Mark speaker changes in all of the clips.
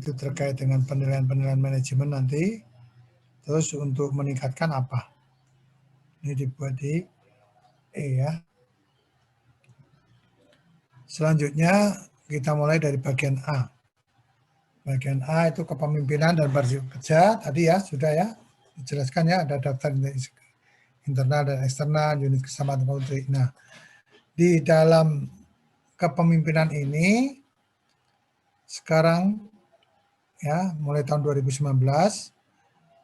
Speaker 1: itu terkait dengan penilaian-penilaian manajemen nanti. Terus untuk meningkatkan apa? Ini dibuat di E ya. Selanjutnya kita mulai dari bagian A. Bagian A itu kepemimpinan dan bersikap kerja. Tadi ya, sudah ya. Dijelaskan ya, ada daftar internal dan eksternal, unit keselamatan konstruksi. Nah, di dalam kepemimpinan ini, sekarang ya, mulai tahun 2019,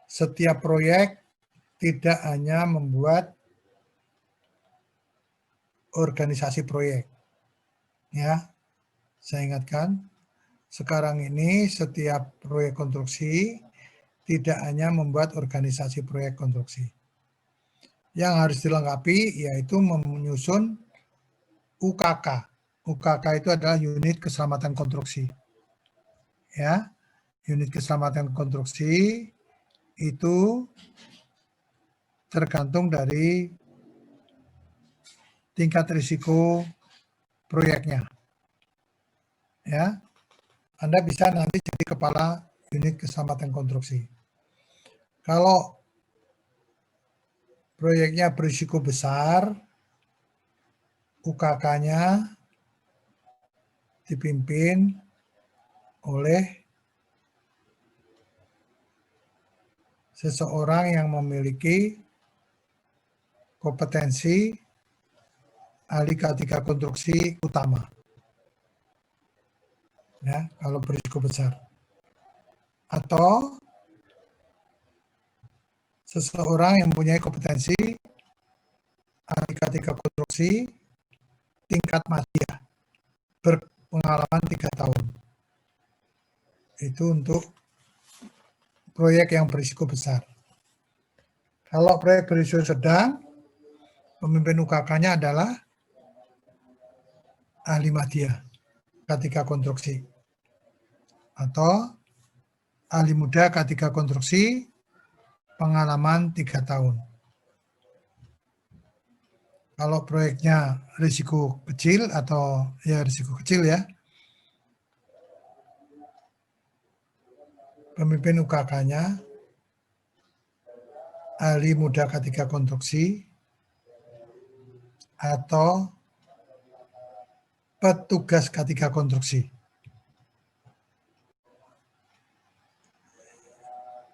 Speaker 1: setiap proyek tidak hanya membuat organisasi proyek. Ya, saya ingatkan, sekarang ini setiap proyek konstruksi tidak hanya membuat organisasi proyek konstruksi. Yang harus dilengkapi yaitu menyusun UKK. UKK itu adalah unit keselamatan konstruksi. Ya, unit keselamatan konstruksi itu tergantung dari tingkat risiko proyeknya. Ya, Anda bisa nanti jadi kepala unit keselamatan konstruksi. Kalau proyeknya berisiko besar, UKK-nya dipimpin oleh seseorang yang memiliki kompetensi ahli K3 konstruksi utama. Ya, kalau berisiko besar. Atau seseorang yang mempunyai kompetensi ahli K3 konstruksi tingkat madya, berpengalaman 3 tahun. Itu untuk proyek yang berisiko besar. Kalau proyek berisiko sedang, pemimpin UKK-nya adalah ahli madya K3 konstruksi atau ahli muda K3 konstruksi pengalaman 3 tahun. Kalau proyeknya risiko kecil atau ya risiko kecil ya, pemimpin UKK-nya ahli muda K3 konstruksi atau petugas K3 konstruksi.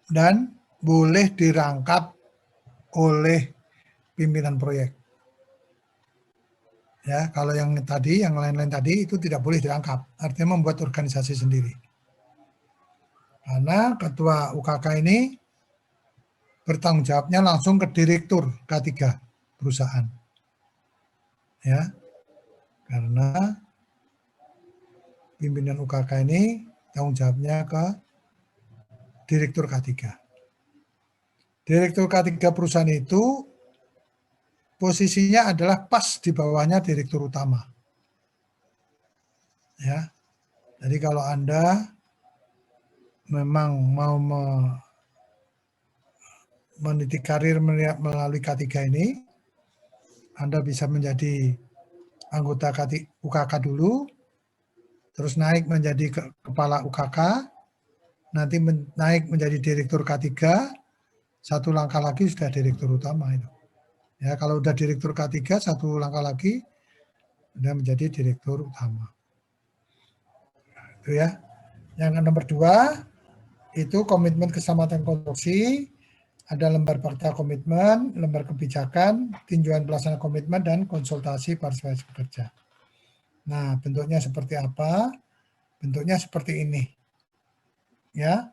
Speaker 1: Dan boleh dirangkap oleh pimpinan proyek. Ya, kalau yang tadi, yang lain-lain tadi itu tidak boleh dirangkap. Artinya membuat organisasi sendiri. Karena ketua UKK ini bertanggung jawabnya langsung ke direktur K3 perusahaan. Ya. Karena pimpinan UKK ini tanggung jawabnya ke direktur K3. Direktur K3 perusahaan itu posisinya adalah pas di bawahnya direktur utama. Ya. Jadi kalau Anda memang mau meniti karir melalui K3 ini, Anda bisa menjadi anggota UKK dulu, terus naik menjadi kepala UKK, nanti naik menjadi direktur K3, satu langkah lagi sudah direktur utama itu. Ya, kalau udah direktur K3, satu langkah lagi sudah menjadi direktur utama. Itu ya. Yang nomor 2 itu komitmen keselamatan konstruksi, ada lembar fakta komitmen, lembar kebijakan, tinjauan pelaksanaan komitmen, dan konsultasi partisipasi pekerja. Nah, bentuknya seperti apa? Bentuknya seperti ini. Ya.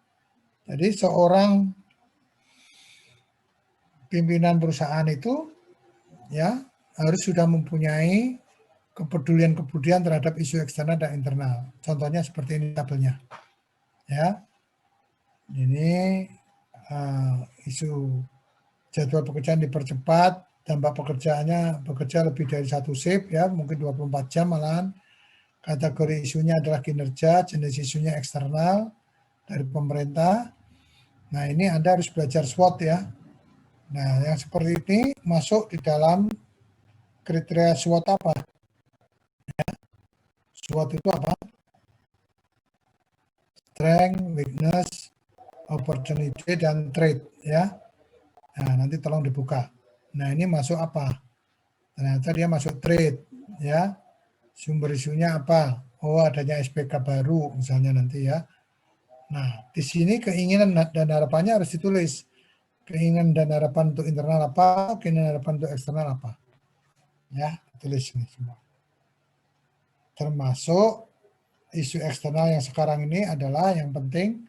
Speaker 1: Jadi seorang pimpinan perusahaan itu ya harus sudah mempunyai kepedulian terhadap isu eksternal dan internal. Contohnya seperti ini tabelnya. Ya. Ini isu jadwal pekerjaan dipercepat, dampak pekerjaannya bekerja lebih dari 1 shift ya, mungkin 24 jam malahan. Kategori isunya adalah kinerja, jenis isunya eksternal dari pemerintah. Nah, ini Anda harus belajar SWOT ya. Nah, yang seperti ini masuk di dalam kriteria SWOT apa? Ya. SWOT itu apa? strength, weakness, opportunity, dan trade ya. Nah, nanti tolong dibuka. Nah, ini masuk apa? Ternyata dia masuk trade ya. Sumber isunya apa? Oh, adanya SPK baru misalnya nanti ya. Nah, di sini keinginan dan harapannya harus ditulis. Keinginan dan harapan untuk internal apa, keinginan harapan untuk eksternal apa. Ya, tulis ini semua. Termasuk isu eksternal yang sekarang ini adalah yang penting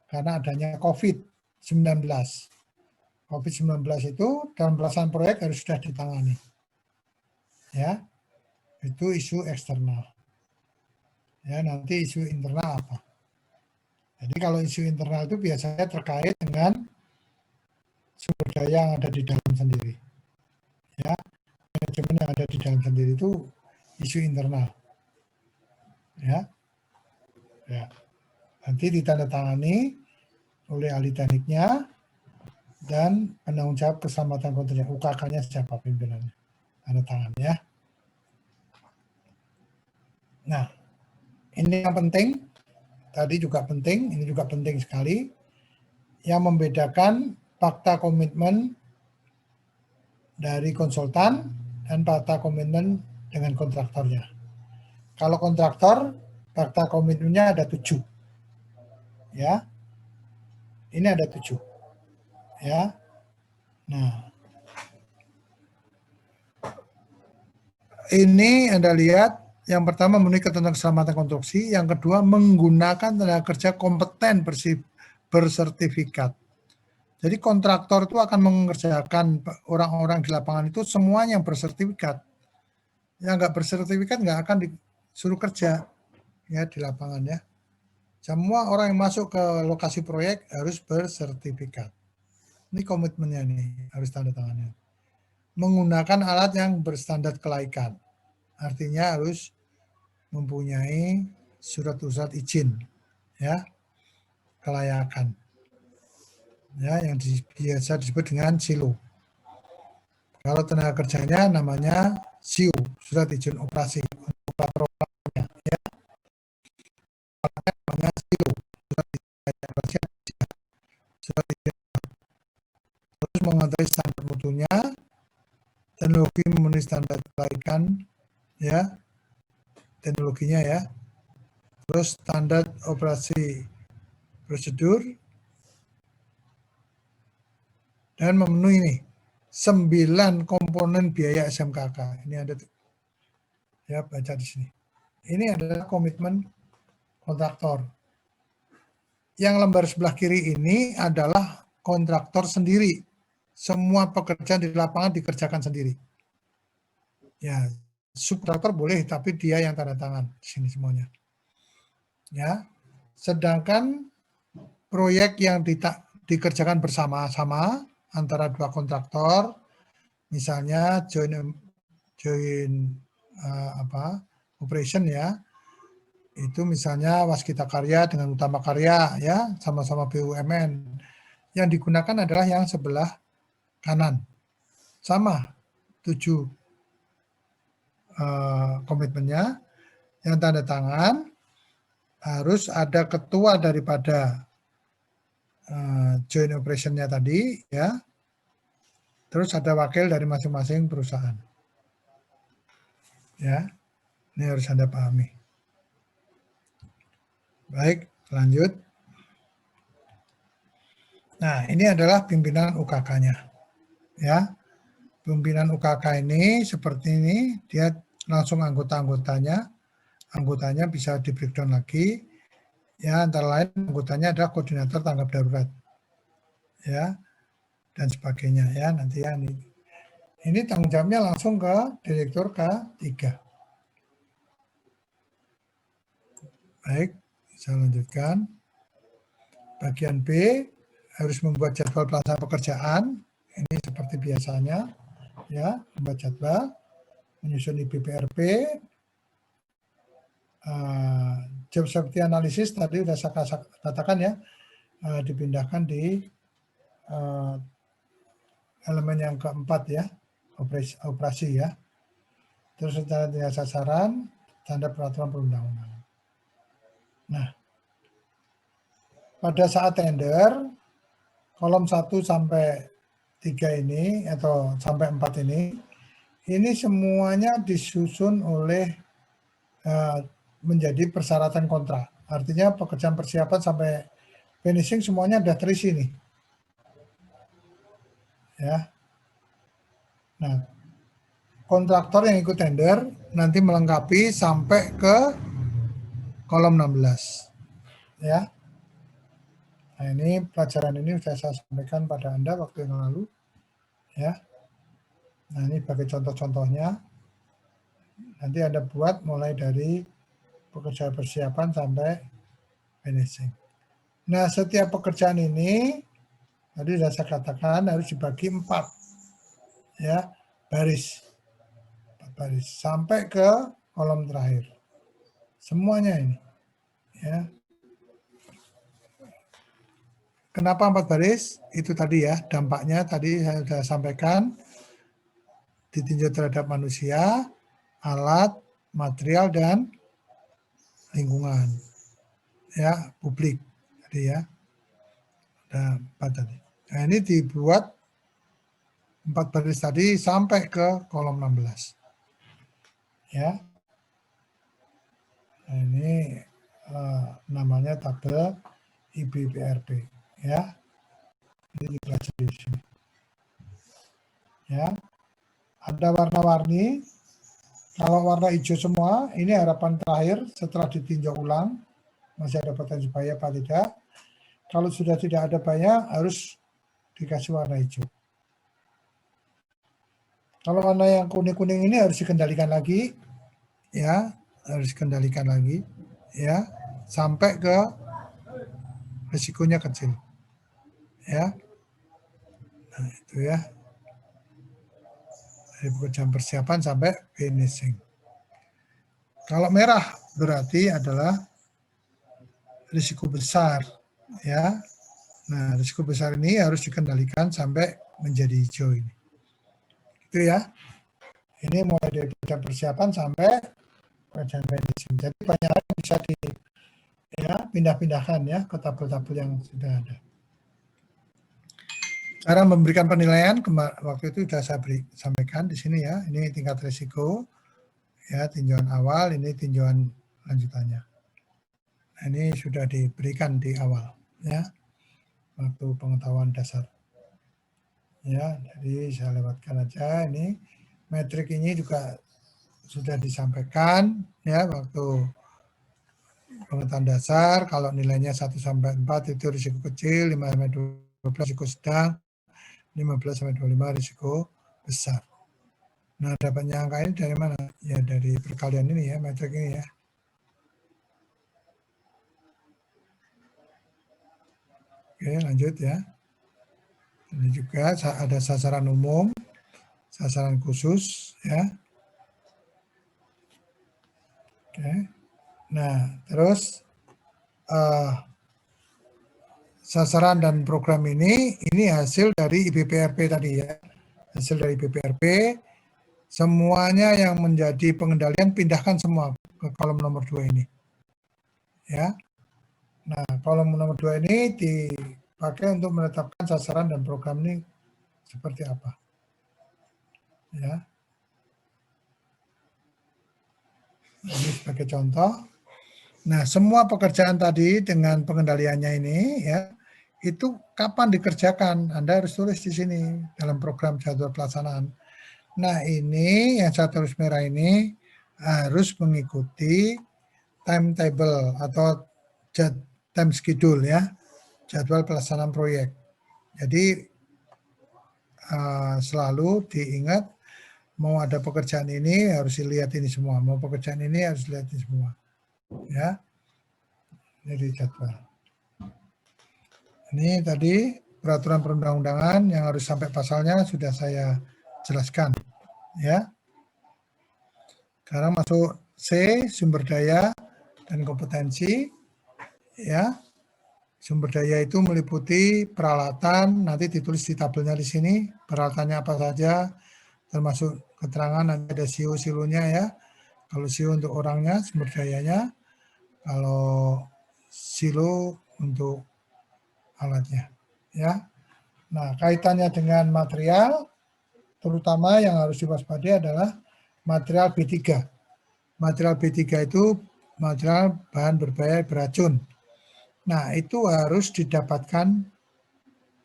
Speaker 1: karena adanya COVID-19. COVID-19 itu dalam pelaksanaan proyek harus sudah ditangani. Ya, itu isu eksternal. Ya, nanti isu internal apa? Jadi kalau isu internal itu biasanya terkait dengan sumber daya yang ada di dalam sendiri. Ya, manajemen yang ada di dalam sendiri itu isu internal. Ya, ya. Nanti ditandatangani oleh ahli tekniknya dan penanggung jawab keselamatan kontennya. UKK-nya siapa pimpinannya? Tanda tangan ya. Nah, ini yang penting. Tadi juga penting, ini juga penting sekali. Yang membedakan fakta komitmen dari konsultan dan fakta komitmen dengan kontraktornya. Kalau kontraktor, fakta komitmennya ada 7. Ya. Ini ada 7. Ya. Nah. Ini Anda lihat, yang pertama memenuhi ketentuan keselamatan konstruksi, yang kedua menggunakan tenaga kerja kompeten bersertifikat. Jadi kontraktor itu akan mengerjakan orang-orang di lapangan itu semuanya yang bersertifikat. Yang nggak bersertifikat nggak akan disuruh kerja ya di lapangan ya. Semua orang yang masuk ke lokasi proyek harus bersertifikat. Ini komitmennya nih, harus tanda tangannya. Menggunakan alat yang berstandar kelaikan. Artinya harus mempunyai surat izin ya, kelayakan. Ya, yang biasa disebut dengan silo. Kalau tenaga kerjanya namanya SIU, surat izin operasi untuk operatornya ya. Namanya SIU, surat izin operasi, surat izin. Terus mengontrol standar mutunya, teknologi memenuhi standar kelaikan ya, teknologinya ya. Terus standar operasi prosedur dan memenuhi ini 9 komponen biaya SMKK. Ini ada ya, baca di sini. Ini adalah komitmen kontraktor. Yang lembar sebelah kiri ini adalah kontraktor sendiri. Semua pekerjaan di lapangan dikerjakan sendiri. Ya, subkontraktor boleh, tapi dia yang tanda tangan di sini semuanya. Ya, sedangkan proyek yang dikerjakan bersama-sama antara 2 kontraktor, misalnya joint operation ya, itu misalnya Waskita Karya dengan Utama Karya ya, sama-sama BUMN. Yang digunakan adalah yang sebelah kanan. Sama 7 komitmennya. Yang tanda tangan harus ada ketua daripada joint operation-nya tadi ya. Terus ada wakil dari masing-masing perusahaan. Ya. Ini harus Anda pahami. Baik, lanjut. Nah, ini adalah pimpinan UKK-nya. Ya. Pimpinan UKK ini seperti ini, dia langsung anggota-anggotanya. Anggotanya bisa di breakdown lagi. Ya, antara lain anggotanya adalah koordinator tanggap darurat. Ya. Dan sebagainya ya, nanti ya ini. Ini tanggung jawabnya langsung ke direktur K3. Baik, saya lanjutkan. Bagian B harus membuat jadwal pelaksanaan pekerjaan. Ini seperti biasanya, ya, membuat jadwal, menyusun BPRP, job safety analysis tadi sudah saya katakan ya, dipindahkan di elemen yang keempat ya, operasi ya. Terus rencana sasaran, standar peraturan perundang-undangan. Nah, pada saat tender, kolom 1 sampai 3 ini, atau sampai 4 ini semuanya disusun oleh menjadi persyaratan kontrak. Artinya pekerjaan persiapan sampai finishing semuanya sudah terisi nih. Ya. Nah, kontraktor yang ikut tender nanti melengkapi sampai ke kolom 16. Ya. Nah, ini pelajaran ini sudah saya sampaikan pada Anda waktu yang lalu. Ya. Nah, ini sebagai contoh-contohnya. Nanti Anda buat mulai dari pekerjaan persiapan sampai finishing. Nah, setiap pekerjaan ini tadi sudah saya katakan harus dibagi 4, ya, baris sampai ke kolom terakhir. Semuanya ini, ya. Kenapa 4 baris? Itu tadi ya, dampaknya tadi saya sudah sampaikan, ditinjau terhadap manusia, alat, material, dan lingkungan. Ya, publik tadi ya. Ada 4 tadi. Nah, ini dibuat 4 baris tadi sampai ke kolom 16. Ya. Nah, ini namanya tabel IBPRP, ya. Ini dipelajari di sini. Ya. Ada warna-warni. Kalau warna hijau semua, ini harapan terakhir setelah ditinjau ulang, masih ada potensi bahaya apa tidak. Kalau sudah tidak ada bahaya, harus dikasih warna hijau. Kalau warna yang kuning-kuning ini harus dikendalikan lagi, ya, harus dikendalikan lagi, ya, sampai ke risikonya kecil, ya. Nah, itu ya, dari pekerjaan persiapan sampai finishing. Kalau merah berarti adalah risiko besar, ya. Nah, risiko besar ini harus dikendalikan sampai menjadi hijau ini. Itu ya. Ini mulai dari pekerjaan persiapan sampai pekerjaan finishing. Jadi banyak hal yang bisa pindah-pindahkan ya ke tabel-tabel yang sudah ada. Cara memberikan penilaian waktu itu sudah saya sampaikan di sini ya. Ini tingkat risiko, ya, tinjauan awal, ini tinjauan lanjutannya. Nah, ini sudah diberikan di awal, ya, waktu pengetahuan dasar. Ya, jadi saya lewatkan aja. Ini metrik ini juga sudah disampaikan ya waktu pengetahuan dasar. Kalau nilainya 1 sampai 4 itu risiko kecil, 5 sampai 12 risiko sedang, 15 sampai 25 risiko besar. Nah, dapatnya angka ini dari mana? Ya dari perkalian ini ya, metrik ini ya. Oke, lanjut ya. Ini juga ada sasaran umum, sasaran khusus ya. Oke. Nah, terus sasaran dan program ini hasil dari IBPRP tadi ya. Hasil dari IBPRP, semuanya yang menjadi pengendalian pindahkan semua ke kolom nomor 2 ini. Ya. Nah, kolom nomor 2 ini dipakai untuk menetapkan sasaran dan program ini seperti apa. Ya. Ini sebagai contoh. Nah, semua pekerjaan tadi dengan pengendaliannya ini ya, itu kapan dikerjakan? Anda harus tulis di sini dalam program jadwal pelaksanaan. Nah, ini yang saya tulis merah ini harus mengikuti timetable atau time schedule ya, jadwal pelaksanaan proyek. Jadi selalu diingat, mau ada pekerjaan ini harus dilihat ini semua, mau pekerjaan ini harus dilihat ini semua. Ya, ini di jadwal. Ini tadi peraturan perundang-undangan yang harus sampai pasalnya sudah saya jelaskan. Ya. Sekarang masuk C, sumber daya dan kompetensi. Ya. Sumber daya itu meliputi peralatan, nanti ditulis di tabelnya di sini, peralatannya apa saja, termasuk keterangan, nanti ada silonya ya. Kalau silo untuk orangnya, sumber dayanya. Kalau silo untuk alatnya. Ya. Nah, kaitannya dengan material, terutama yang harus diwaspadai adalah material B3. Material B3 itu material bahan berbahaya beracun. Nah, itu harus didapatkan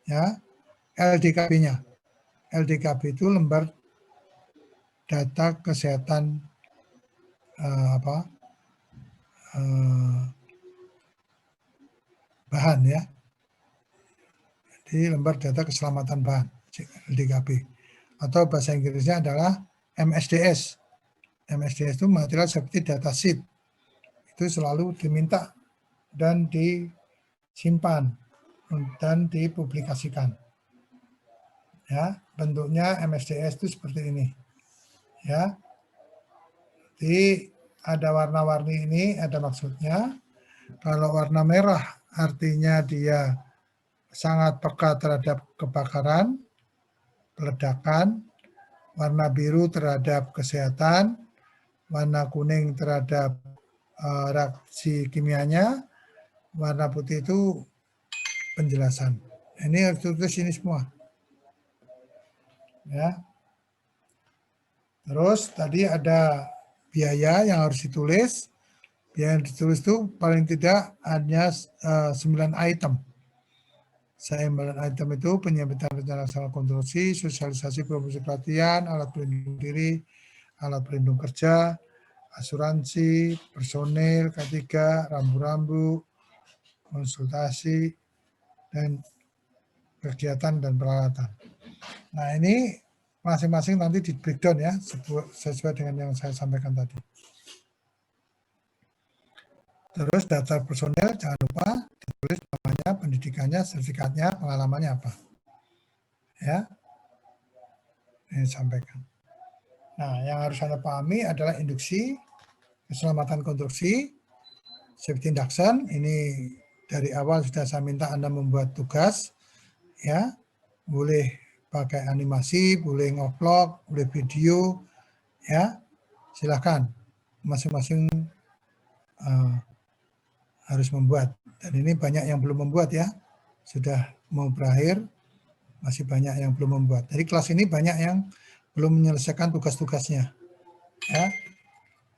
Speaker 1: ya LDKB-nya. LDKB itu lembar data kesehatan bahan ya. Di lembar data keselamatan bahan LDKB. Atau bahasa Inggrisnya adalah MSDS. MSDS itu material seperti data sheet. Itu selalu diminta dan disimpan dan dipublikasikan. Ya, bentuknya MSDS itu seperti ini. Ya. Jadi ada warna-warni ini ada maksudnya. Kalau warna merah artinya dia sangat peka terhadap kebakaran, ledakan, warna biru terhadap kesehatan, warna kuning terhadap reaksi kimianya, warna putih itu penjelasan. Ini harus tulis ini semua. Ya. Terus tadi ada biaya yang harus ditulis. Biaya yang ditulis itu paling tidak hanya 9 item. 9 item itu penyiapan rencana laksana konstruksi, sosialisasi promosi pelatihan, alat pelindung diri, alat pelindung kerja, asuransi, personil, K3, rambu-rambu, konsultasi, dan kegiatan dan peralatan. Nah ini masing-masing nanti di breakdown ya, sesuai dengan yang saya sampaikan tadi. Terus daftar personel jangan lupa ditulis namanya, pendidikannya, sertifikatnya, pengalamannya apa. Ya, ini sampaikan. Nah, yang harus Anda pahami adalah induksi, keselamatan konstruksi, safety induction. Ini dari awal sudah saya minta Anda membuat tugas, ya, boleh pakai animasi, boleh ngevlog, boleh video, ya, silakan masing-masing harus membuat. Dan ini banyak yang belum membuat ya, sudah mau berakhir, masih banyak yang belum membuat. Jadi kelas ini banyak yang belum menyelesaikan tugas-tugasnya. Ya,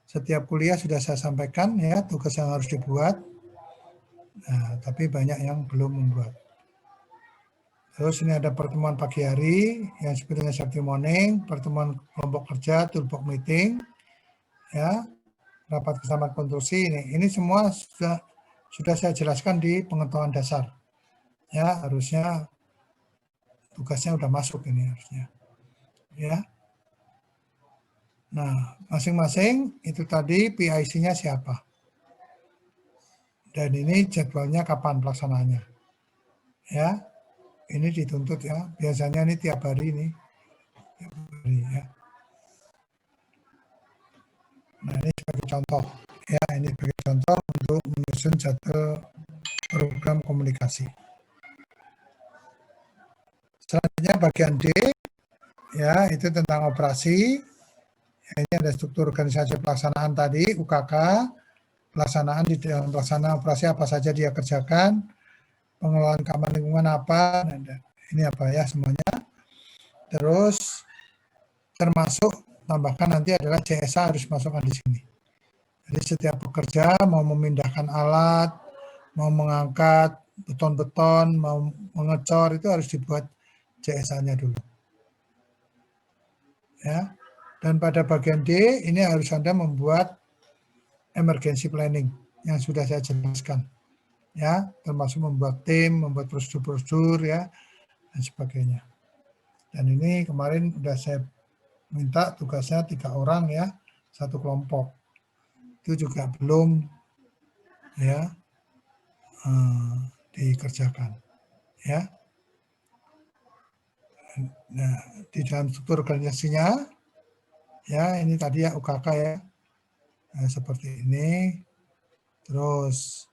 Speaker 1: setiap kuliah sudah saya sampaikan ya tugas yang harus dibuat. Nah, tapi banyak yang belum membuat. Terus ini ada pertemuan pagi hari yang disebut dengan Saturday morning, pertemuan kelompok kerja, toolbox meeting, ya, rapat kesamaan konstruksi ini semua sudah saya jelaskan di pengetahuan dasar. Ya, harusnya tugasnya udah masuk ini harusnya. Ya. Nah, masing-masing itu tadi PIC-nya siapa. Dan ini jadwalnya kapan pelaksanaannya. Ya. Ini dituntut ya. Biasanya ini tiap hari ini. Tiap hari ya. Nah, ini sebagai contoh. Ya, ini sebagai contoh untuk menyusun jadwal program komunikasi. Selanjutnya bagian D, ya itu tentang operasi. Ya, ini ada struktur organisasi pelaksanaan tadi, UKK, pelaksanaan di dalam pelaksanaan operasi apa saja dia kerjakan, pengelolaan keamanan lingkungan apa, ini apa ya semuanya. Terus termasuk tambahkan nanti adalah CSA harus masukkan di sini. Jadi setiap pekerja mau memindahkan alat, mau mengangkat beton-beton, mau mengecor itu harus dibuat CSA-nya dulu. Ya. Dan pada bagian D ini harus Anda membuat emergency planning yang sudah saya jelaskan. Ya, termasuk membuat tim, membuat prosedur-prosedur ya dan sebagainya. Dan ini kemarin sudah saya minta tugasnya 3 orang ya, satu kelompok. Itu juga belum ya dikerjakan. Ya. Nah, di dalam struktur organisasinya ya ini tadi ya UKK ya. Nah, seperti ini. Terus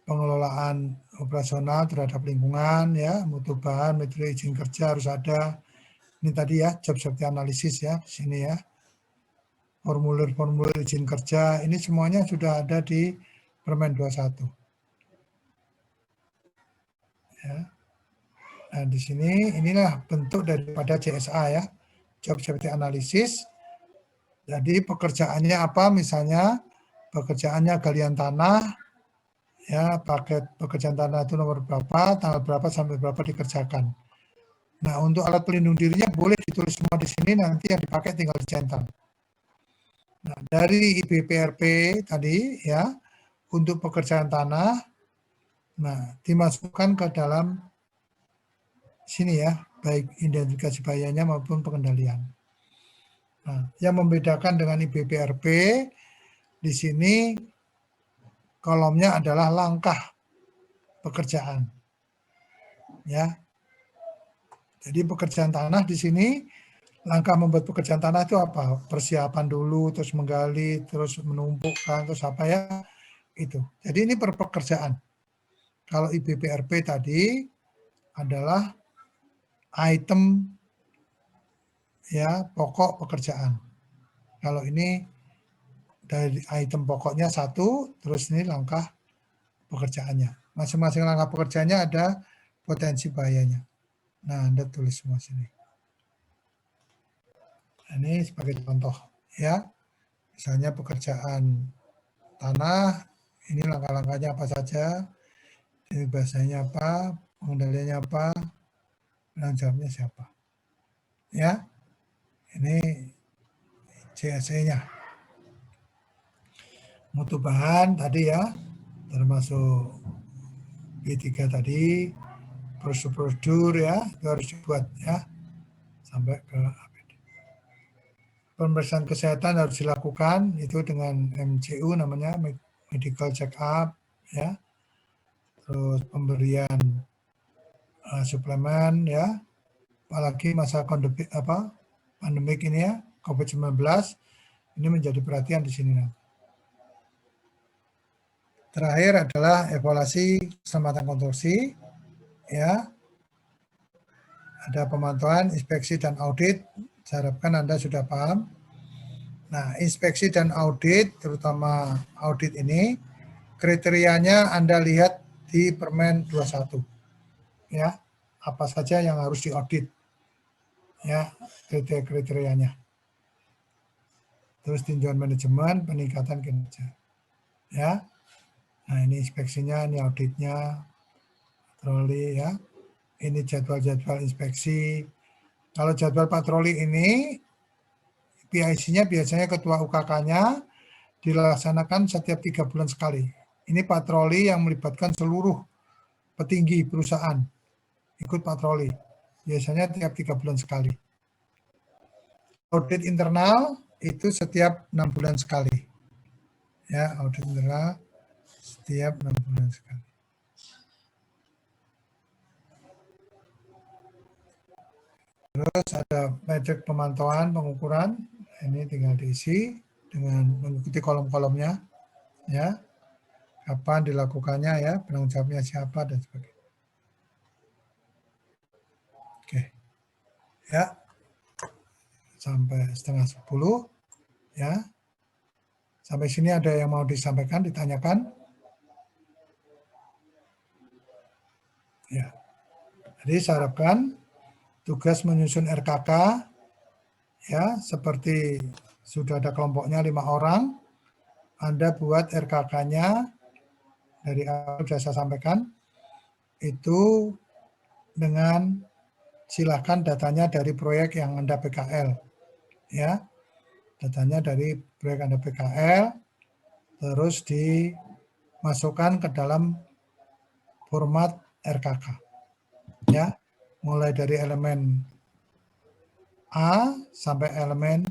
Speaker 1: pengelolaan operasional terhadap lingkungan ya, mutu bahan, metode izin kerja harus ada. Ini tadi ya job safety analisis ya di sini ya. Formulir-formulir izin kerja ini semuanya sudah ada di Permen 21. Ya. Nah, di sini inilah bentuk daripada JSA ya, Job Safety Analysis. Jadi pekerjaannya apa? Misalnya pekerjaannya galian tanah, ya paket pekerjaan tanah itu nomor berapa, tanggal berapa sampai berapa dikerjakan. Nah, untuk alat pelindung dirinya boleh ditulis semua di sini, nanti yang dipakai tinggal dicentang. Nah, dari IBPRP tadi ya, untuk pekerjaan tanah, nah dimasukkan ke dalam sini ya, baik identifikasi bahayanya maupun pengendalian. Nah, yang membedakan dengan IBPRP di sini kolomnya adalah langkah pekerjaan. Ya. Jadi pekerjaan tanah di sini langkah membuat pekerjaan tanah itu apa? Persiapan dulu, terus menggali, terus menumpukkan, terus apa ya? Itu. Jadi ini per pekerjaan. Kalau IBPRP tadi adalah item ya pokok pekerjaan. Kalau ini dari item pokoknya satu, terus ini langkah pekerjaannya. Masing-masing langkah pekerjaannya ada potensi bahayanya. Nah, Anda tulis semua sini. Ini sebagai contoh ya. Misalnya pekerjaan tanah, ini langkah-langkahnya apa saja, ini bahasanya apa, pengendaliannya apa, penanggung jawabnya siapa. Ya, ini CSE-nya. Mutu bahan tadi ya, termasuk B3 tadi, prosedur ya, itu harus dibuat ya, sampai ke APD. Pemeriksaan kesehatan harus dilakukan, itu dengan MCU namanya, medical check up ya, terus pemberian suplemen ya, apalagi masa pandemik ini ya, COVID-19, ini menjadi perhatian di sini. Terakhir adalah evaluasi keselamatan konstruksi, ya. Ada pemantauan, inspeksi dan audit. Saya harapkan Anda sudah paham. Nah, inspeksi dan audit, terutama audit ini, kriterianya Anda lihat di Permen 21. Ya, apa saja yang harus diaudit. Ya, kriterianya. Terus tinjauan manajemen, peningkatan kinerja. Ya. Nah, ini inspeksinya, ini auditnya, patroli ya. Ini jadwal-jadwal inspeksi. Kalau jadwal patroli ini, PIC-nya biasanya ketua UKK-nya dilaksanakan setiap 3 bulan sekali. Ini patroli yang melibatkan seluruh petinggi perusahaan ikut patroli. Biasanya tiap 3 bulan sekali. Audit internal itu setiap 6 bulan sekali. Ya, audit internal setiap 6 bulan sekali. Terus ada metrik pemantauan, pengukuran, ini tinggal diisi dengan mengikuti kolom-kolomnya, ya, kapan dilakukannya ya, penanggung jawabnya siapa dan sebagainya. Oke, ya, sampai 9:30, ya. Sampai sini ada yang mau disampaikan, ditanyakan? Ya, jadi saya harapkan tugas menyusun RKK, ya, seperti sudah ada kelompoknya 5 orang, Anda buat RKK-nya dari awal sudah saya sampaikan, itu dengan silakan datanya dari proyek yang Anda PKL, ya, datanya dari proyek Anda PKL, terus dimasukkan ke dalam format RKK, ya, mulai dari elemen A sampai elemen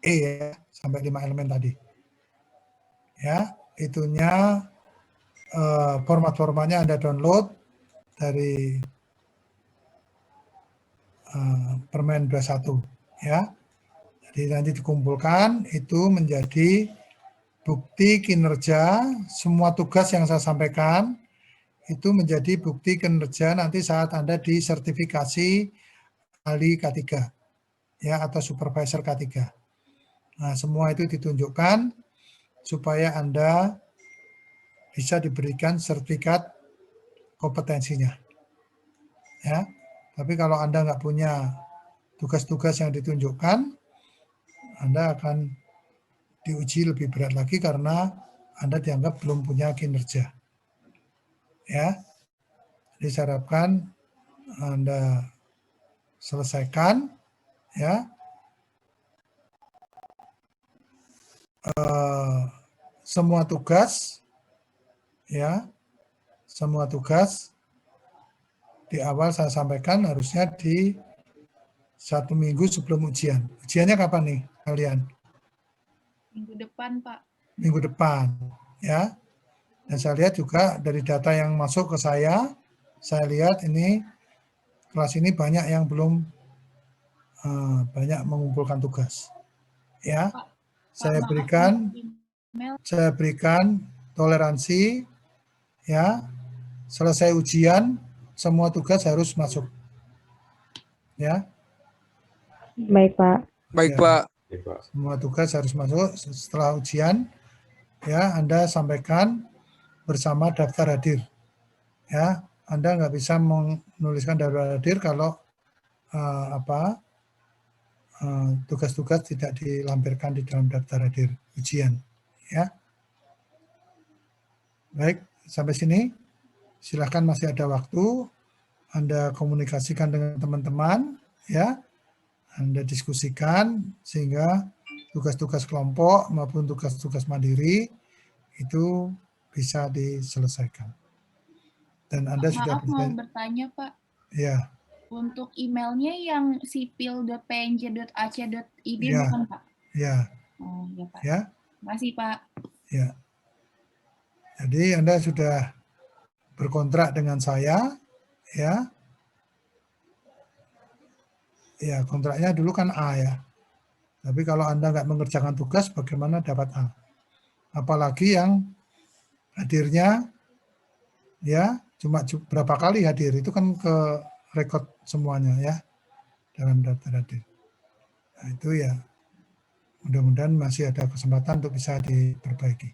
Speaker 1: E ya, sampai 5 elemen tadi. Ya, itunya format-formatnya Anda download dari Permen 21 ya. Jadi nanti dikumpulkan itu menjadi bukti kinerja semua tugas yang saya sampaikan itu menjadi bukti kinerja nanti saat Anda disertifikasi ahli K3 ya atau supervisor K3. Nah, semua itu ditunjukkan supaya Anda bisa diberikan sertifikat kompetensinya. Ya, tapi kalau Anda nggak punya tugas-tugas yang ditunjukkan, Anda akan diuji lebih berat lagi karena Anda dianggap belum punya kinerja. Ya, jadi saya harapkan Anda selesaikan, ya, semua tugas, ya, semua tugas di awal saya sampaikan harusnya di 1 minggu sebelum ujian. Ujiannya kapan nih kalian?
Speaker 2: Minggu depan, Pak.
Speaker 1: Minggu depan, ya. Dan saya lihat juga dari data yang masuk ke saya lihat ini kelas ini banyak yang belum banyak mengumpulkan tugas. Ya,
Speaker 2: Pak,
Speaker 1: saya
Speaker 2: maaf,
Speaker 1: berikan toleransi, ya. Selesai ujian, semua tugas harus masuk. Ya.
Speaker 3: Baik, Pak.
Speaker 4: Baik,
Speaker 1: Ya.
Speaker 4: Pak.
Speaker 1: Semua tugas harus masuk setelah ujian. Ya, Anda sampaikan bersama daftar hadir. Ya, Anda nggak bisa menuliskan daftar hadir kalau tugas-tugas tidak dilampirkan di dalam daftar hadir ujian. Ya, baik, sampai sini. Silahkan masih ada waktu. Anda komunikasikan dengan teman-teman, ya. Anda diskusikan sehingga tugas-tugas kelompok maupun tugas-tugas mandiri itu bisa diselesaikan. Dan Anda sudah
Speaker 2: mau bertanya, Pak.
Speaker 1: Ya.
Speaker 2: Untuk emailnya yang sipil.pnj.ac.id
Speaker 1: ya.
Speaker 2: bukan, Pak?
Speaker 1: Ya.
Speaker 2: Oh, ya, Pak.
Speaker 1: Ya.
Speaker 2: Terima kasih, Pak.
Speaker 1: Ya. Jadi Anda sudah berkontrak dengan saya, ya. Ya, kontraknya dulu kan A ya. Tapi kalau Anda nggak mengerjakan tugas, bagaimana dapat A? Apalagi yang hadirnya, ya, cuma berapa kali hadir, itu kan ke rekod semuanya ya, dalam daftar hadir. Nah, itu ya, mudah-mudahan masih ada kesempatan untuk bisa diperbaiki.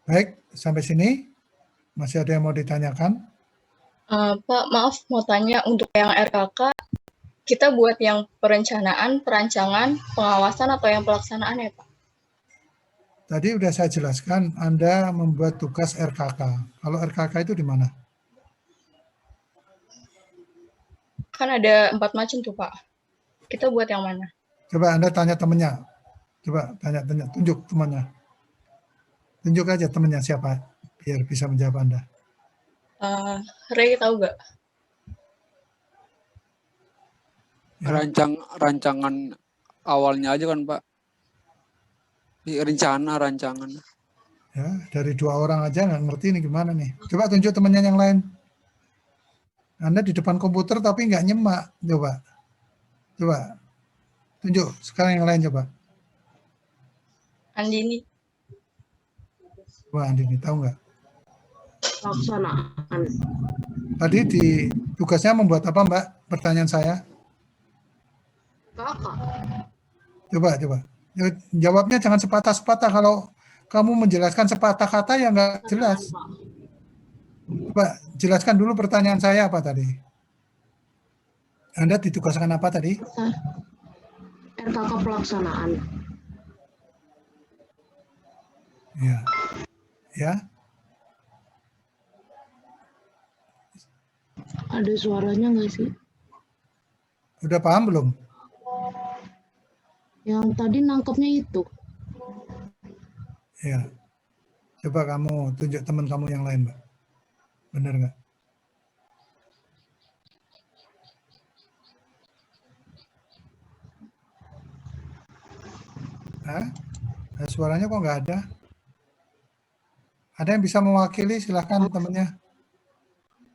Speaker 1: Baik, sampai sini, masih ada yang mau ditanyakan?
Speaker 5: Pak, maaf mau tanya untuk yang RKK, kita buat yang perencanaan, perancangan, pengawasan, atau yang pelaksanaan ya Pak?
Speaker 1: Tadi sudah saya jelaskan, Anda membuat tugas RKK. Kalau RKK itu di mana?
Speaker 5: Kan ada 4 macam tuh Pak. Kita buat yang mana?
Speaker 1: Coba Anda tanya temannya. Coba tanya, tunjuk temannya. Tunjuk aja temannya siapa, biar bisa menjawab Anda.
Speaker 5: Ray tahu nggak?
Speaker 1: Ya.
Speaker 4: Rancangan awalnya aja kan, Pak. Rancangan.
Speaker 1: Ya, dari 2 orang aja nggak ngerti ini gimana nih. Coba tunjuk temannya yang lain. Anda di depan komputer tapi nggak nyemak. Coba. Tunjuk. Sekarang yang lain coba.
Speaker 5: Andini.
Speaker 1: Wah, Andini, tahu nggak?
Speaker 3: Pelaksanaan.
Speaker 1: Tadi di tugasnya membuat apa, Mbak? Pertanyaan saya.
Speaker 3: Kakak.
Speaker 1: Coba. Jawabnya jangan sepatah-sepatah. Kalau kamu menjelaskan sepatah kata ya nggak jelas. Coba jelaskan dulu pertanyaan saya apa tadi. Anda ditugaskan apa tadi?
Speaker 3: RKK pelaksanaan.
Speaker 1: Ya.
Speaker 3: Ada suaranya nggak sih?
Speaker 1: Udah paham belum?
Speaker 3: Yang tadi nangkepnya itu.
Speaker 1: Ya. Coba kamu tunjuk teman kamu yang lain, Mbak. Benar nggak? Hah? Nah, suaranya kok nggak ada? Ada yang bisa mewakili? Silahkan temannya.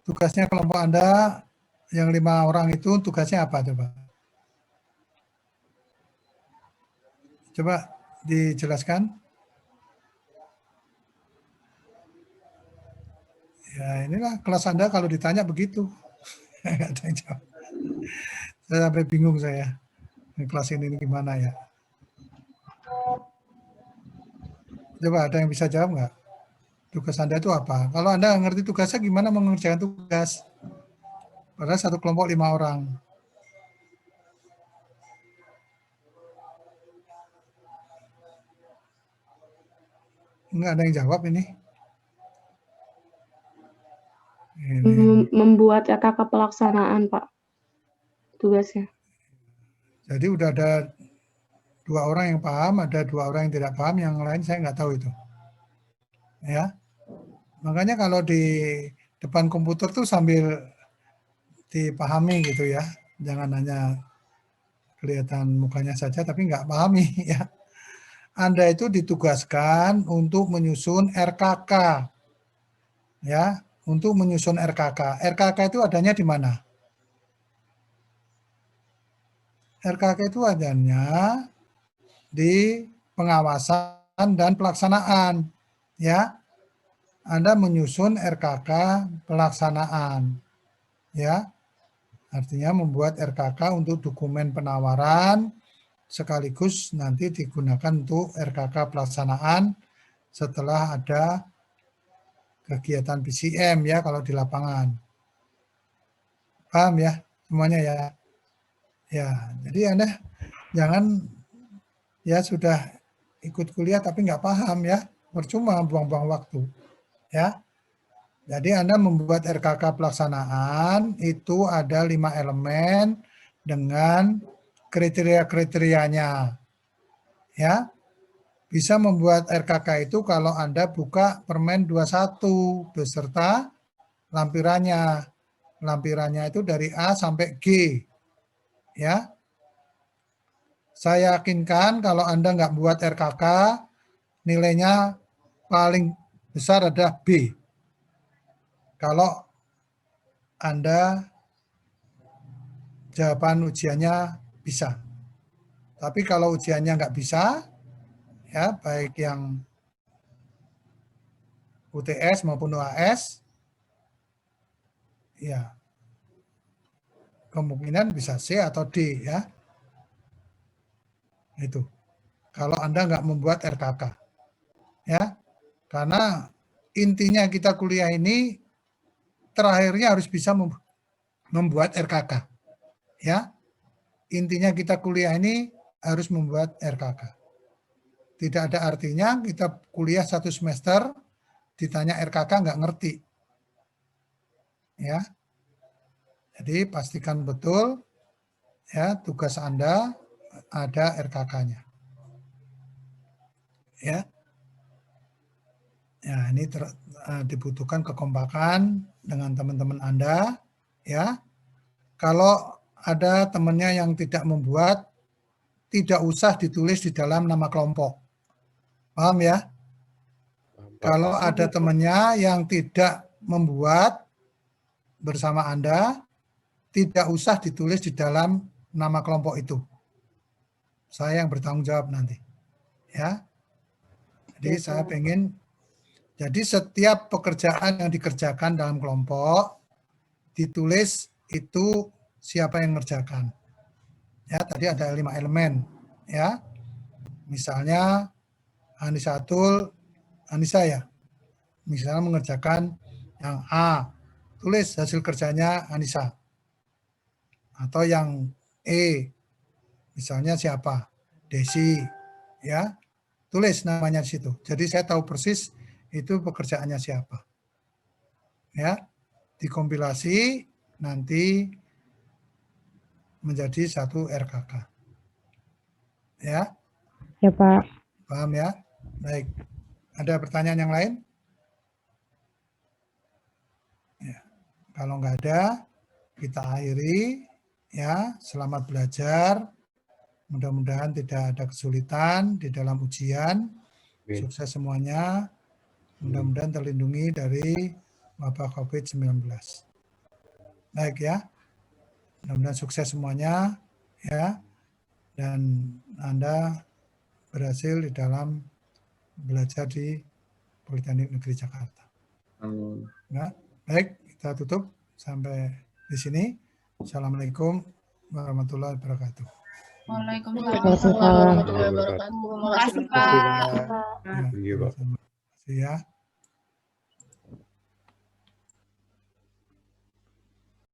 Speaker 1: Tugasnya kelompok Anda yang 5 orang itu tugasnya apa coba? Coba dijelaskan. Ya inilah kelas Anda kalau ditanya begitu. Nggak ada yang jawab. Saya sampai bingung saya. Kelas ini gimana ya? Coba ada yang bisa jawab nggak? Tugas Anda itu apa? Kalau Anda nggak ngerti tugasnya, gimana mengerjakan tugas? Padahal satu kelompok 5 orang. Nggak ada yang jawab ini.
Speaker 3: Membuat RKK pelaksanaan, Pak. Tugasnya.
Speaker 1: Jadi udah ada 2 orang yang paham, ada 2 orang yang tidak paham, yang lain saya nggak tahu itu. Ya, makanya kalau di depan komputer tuh sambil dipahami gitu ya, jangan hanya kelihatan mukanya saja tapi nggak pahami ya. Anda itu ditugaskan untuk menyusun RKK, ya, untuk menyusun RKK. RKK itu adanya di mana? RKK itu adanya di pengawasan dan pelaksanaan, ya. Anda menyusun RKK pelaksanaan, ya. Artinya membuat RKK untuk dokumen penawaran sekaligus nanti digunakan untuk RKK pelaksanaan setelah ada kegiatan PCM ya kalau di lapangan. Paham ya semuanya ya? Ya, jadi Anda jangan ya sudah ikut kuliah tapi nggak paham ya, percuma buang-buang waktu ya. Jadi Anda membuat RKK pelaksanaan itu ada 5 elemen dengan kriteria-kriterianya. Ya. Bisa membuat RKK itu kalau Anda buka Permen 21 beserta lampirannya. Lampirannya itu dari A sampai G. Ya. Saya yakinkan kalau Anda nggak buat RKK, nilainya paling besar adalah B. Kalau Anda jawaban ujiannya bisa. Tapi kalau ujiannya nggak bisa, ya baik yang UTS maupun UAS, ya kemungkinan bisa C atau D ya. Itu. Kalau Anda nggak membuat RKK. Ya. Karena intinya kita kuliah ini terakhirnya harus bisa membuat RKK. Ya. Intinya kita kuliah ini harus membuat RKK. Tidak ada artinya kita kuliah 1 semester ditanya RKK nggak ngerti. Ya. Jadi pastikan betul ya tugas Anda ada RKK-nya. Ya. Ya, ini dibutuhkan kekompakan dengan teman-teman Anda ya. Kalau ada temannya yang tidak membuat, tidak usah ditulis di dalam nama kelompok. Paham ya? Kalau ada temannya yang tidak membuat bersama Anda, tidak usah ditulis di dalam nama kelompok itu. Saya yang bertanggung jawab nanti. Ya. Jadi saya pengen, jadi setiap pekerjaan yang dikerjakan dalam kelompok, ditulis itu siapa yang mengerjakan. Ya, tadi ada 5 elemen. Ya. Misalnya, Anissa ya, misalnya mengerjakan yang A, tulis hasil kerjanya Anissa. Atau yang E, misalnya siapa? Desi, ya. Tulis namanya di situ. Jadi saya tahu persis itu pekerjaannya siapa. Ya. Dikompilasi nanti menjadi 1 RKK. Ya.
Speaker 3: Ya, Pak.
Speaker 1: Paham ya? Baik. Ada pertanyaan yang lain? Ya. Kalau nggak ada, kita akhiri. Ya, selamat belajar. Mudah-mudahan tidak ada kesulitan di dalam ujian. Sukses semuanya. Mudah-mudahan terlindungi dari wabah COVID-19. Baik ya. Mudah-mudahan sukses semuanya ya. Dan Anda berhasil di dalam belajar di Politeknik Negeri Jakarta. Nah, baik, kita tutup sampai di sini. Assalamualaikum warahmatullahi wabarakatuh.
Speaker 2: Waalaikumsalam warahmatullahi wabarakatuh. Terima kasih, Pak.
Speaker 1: Terima kasih ya.